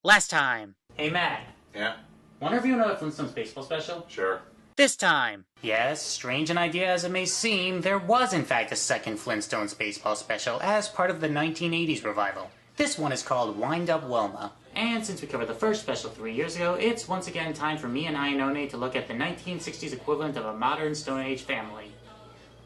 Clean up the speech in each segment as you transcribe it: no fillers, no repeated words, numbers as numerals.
Last time. Hey, Matt. Yeah? Wonder if you know the Flintstones baseball special? Sure. This time. Yes, strange an idea as it may seem, there was in fact a second Flintstones baseball special as part of the 1980s revival. This one is called Wind Up Wilma. And since we covered the first special 3 years ago, it's once again time for me and Iannone to look at the 1960s equivalent of a modern Stone Age family.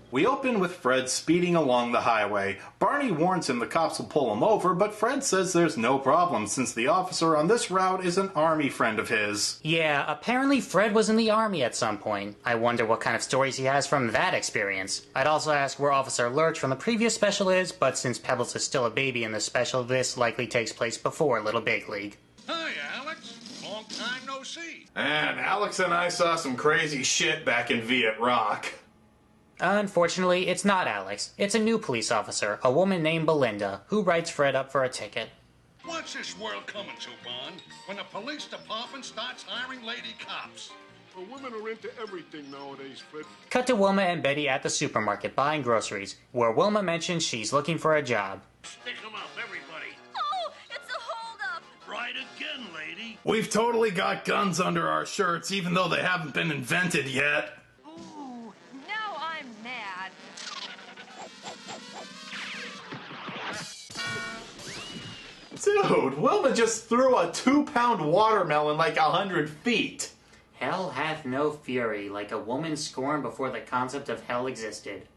We open with Fred speeding along the highway. Barney warns him the cops will pull him over, but Fred says there's no problem since the officer on this route is an army friend of his. Yeah, apparently Fred was in the army at some point. I wonder what kind of stories he has from that experience. I'd also ask where Officer Lurch from the previous special is, but since Pebbles is still a baby in this special, this likely takes place before Little Big League. Hi, Alex. Long time no see. And Alex and I saw some crazy shit back in Viet Rock. Unfortunately, it's not Alex. It's a new police officer, a woman named Belinda, who writes Fred up for a ticket. What's this world coming to, Bon? When the police department starts hiring lady cops. Well, women are into everything nowadays, Fred. Cut to Wilma and Betty at the supermarket buying groceries, where Wilma mentions she's looking for a job. Stick 'em up, everybody. Oh, it's a holdup. Right again, lady. We've totally got guns under our shirts, even though they haven't been invented yet. Ooh, now I'm mad. Dude, Wilma just threw a 2-pound watermelon like 100 feet. Hell hath no fury, like a woman scorned before the concept of hell existed.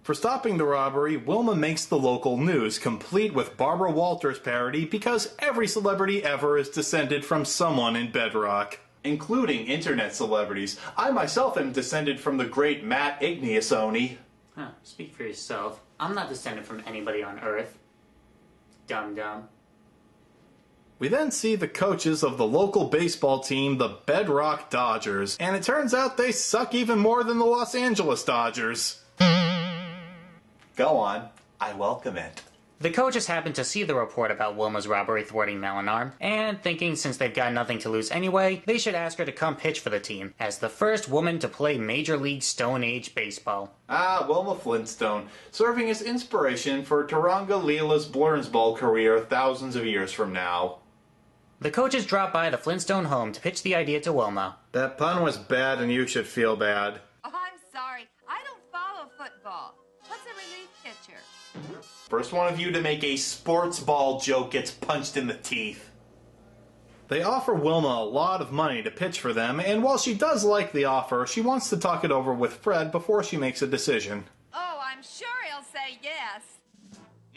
For stopping the robbery, Wilma makes the local news, complete with Barbara Walters parody because every celebrity ever is descended from someone in Bedrock. Including internet celebrities. I myself am descended from the great Matt Iannone. Huh, speak for yourself. I'm not descended from anybody on Earth. Dum-dum. We then see the coaches of the local baseball team, the Bedrock Dodgers, and it turns out they suck even more than the Los Angeles Dodgers. Go on. I welcome it. The coaches happen to see the report about Wilma's robbery thwarting Melanarm, and thinking since they've got nothing to lose anyway, they should ask her to come pitch for the team, as the first woman to play Major League Stone Age Baseball. Ah, Wilma Flintstone, serving as inspiration for Taranga Leela's Blurnsball career thousands of years from now. The coaches drop by the Flintstone home to pitch the idea to Wilma. That pun was bad and you should feel bad. Oh, I'm sorry. I don't follow football. What's a relief pitcher? First one of you to make a sports ball joke gets punched in the teeth. They offer Wilma a lot of money to pitch for them, and while she does like the offer, she wants to talk it over with Fred before she makes a decision. Oh, I'm sure he'll say yes.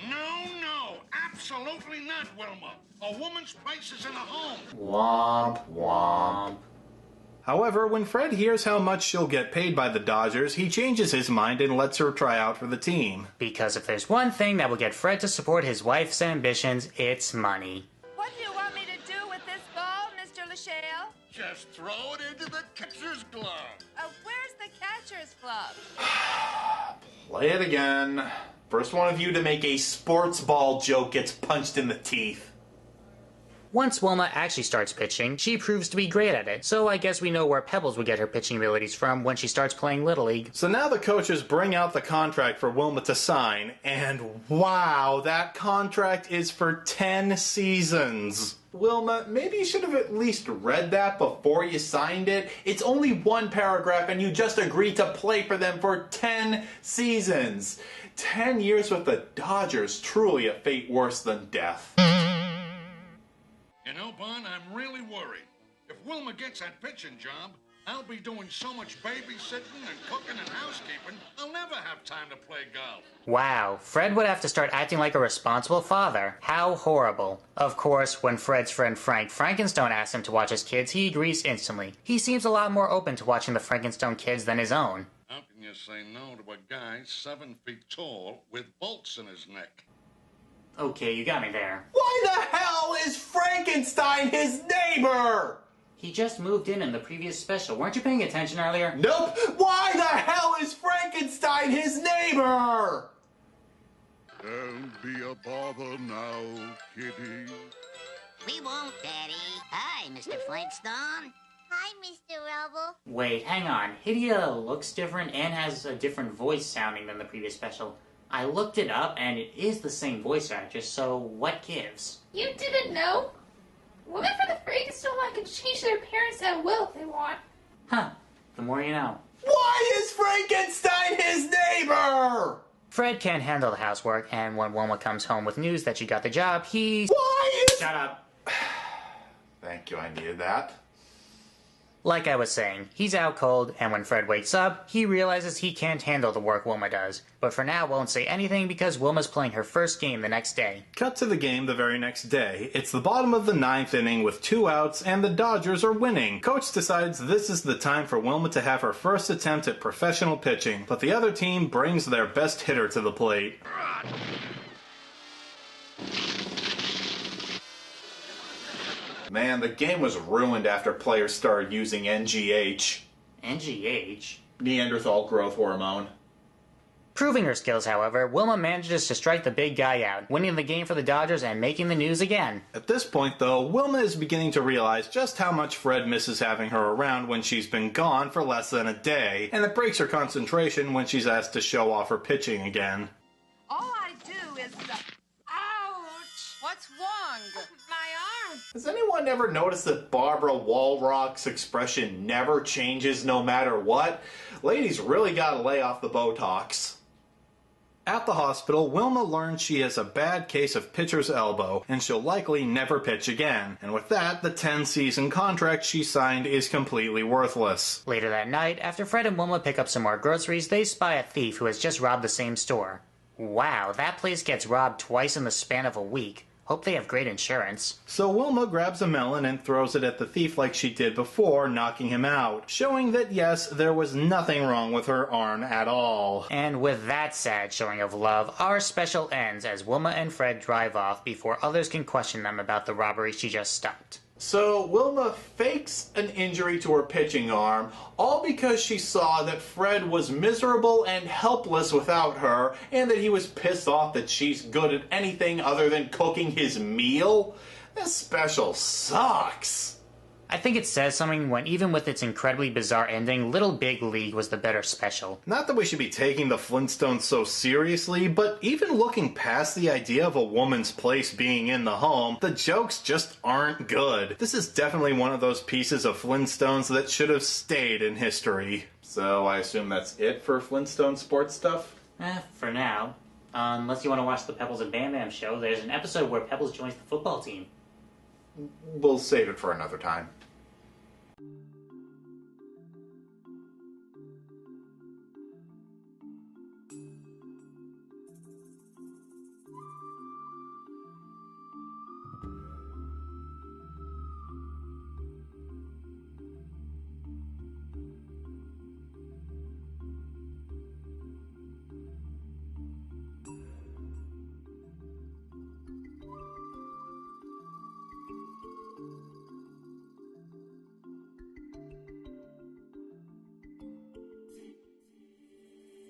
No, absolutely not, Wilma. A woman's place is in a home. Womp womp. However, when Fred hears how much she'll get paid by the Dodgers, he changes his mind and lets her try out for the team. Because if there's one thing that will get Fred to support his wife's ambitions, it's money. What do you want me to do with this ball, Mr. LaShale? Just throw it into the catcher's glove. Where's the catcher's glove? Play it again. First one of you to make a sports ball joke gets punched in the teeth. Once Wilma actually starts pitching, she proves to be great at it, so I guess we know where Pebbles would get her pitching abilities from when she starts playing Little League. So now the coaches bring out the contract for Wilma to sign, and wow, that contract is for 10 seasons. Wilma, maybe you should have at least read that before you signed it. It's only one paragraph and you just agreed to play for them for 10 seasons. 10 years with the Dodgers, truly a fate worse than death. You know, Bon, I'm really worried. If Wilma gets that pitching job, I'll be doing so much babysitting and cooking and housekeeping, I'll never have time to play golf. Wow, Fred would have to start acting like a responsible father. How horrible. Of course, when Fred's friend Frank Frankenstone asks him to watch his kids, he agrees instantly. He seems a lot more open to watching the Frankenstone kids than his own. How can you say no to a guy 7 feet tall with bolts in his neck? Okay, you got me there. Why the hell is Frankenstein his neighbor? He just moved in the previous special. Weren't you paying attention earlier? Nope. Why the hell is Frankenstein his neighbor? Don't be a bother now, kitty. We won't, Daddy. Hi, Mr. Flintstone. Hi, Mr. Rubble. Wait, hang on. Hidia looks different and has a different voice sounding than the previous special. I looked it up and it is the same voice actress, so what gives? You didn't know? change their appearance at will if they want. Huh. The more you know. Why is Frankenstein his neighbor? Fred can't handle the housework, and when Wilma comes home with news that she got the job, he... Why is... Shut up. Thank you, I needed that. Like I was saying, he's out cold, and when Fred wakes up, he realizes he can't handle the work Wilma does. But for now, won't say anything because Wilma's playing her first game the next day. Cut to the game the very next day. It's the bottom of the 9th inning with 2 outs, and the Dodgers are winning. Coach decides this is the time for Wilma to have her first attempt at professional pitching, but the other team brings their best hitter to the plate. Man, the game was ruined after players started using NGH. NGH? Neanderthal growth hormone. Proving her skills, however, Wilma manages to strike the big guy out, winning the game for the Dodgers and making the news again. At this point, though, Wilma is beginning to realize just how much Fred misses having her around when she's been gone for less than a day, and it breaks her concentration when she's asked to show off her pitching again. All I do is... Ouch! What's wrong? My arm! Has anyone ever noticed that Barbara Walrock's expression never changes no matter what? Ladies really gotta lay off the Botox. At the hospital, Wilma learns she has a bad case of pitcher's elbow, and she'll likely never pitch again. And with that, the 10-season contract she signed is completely worthless. Later that night, after Fred and Wilma pick up some more groceries, they spy a thief who has just robbed the same store. Wow, that place gets robbed twice in the span of a week. Hope they have great insurance. So Wilma grabs a melon and throws it at the thief like she did before, knocking him out, showing that yes, there was nothing wrong with her arm at all. And with that sad showing of love, our special ends as Wilma and Fred drive off before others can question them about the robbery she just stopped. So Wilma fakes an injury to her pitching arm, all because she saw that Fred was miserable and helpless without her, and that he was pissed off that she's good at anything other than cooking his meal? This special sucks. I think it says something when even with its incredibly bizarre ending, Little Big League was the better special. Not that we should be taking the Flintstones so seriously, but even looking past the idea of a woman's place being in the home, the jokes just aren't good. This is definitely one of those pieces of Flintstones that should have stayed in history. So I assume that's it for Flintstone sports stuff? For now. Unless you want to watch the Pebbles and Bam Bam show, there's an episode where Pebbles joins the football team. We'll save it for another time.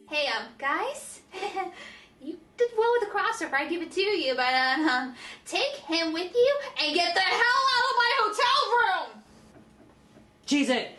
Hey, guys? You did well with the crossover, I give it to you, but, take him with you and get the hell out of my hotel room! Cheese it!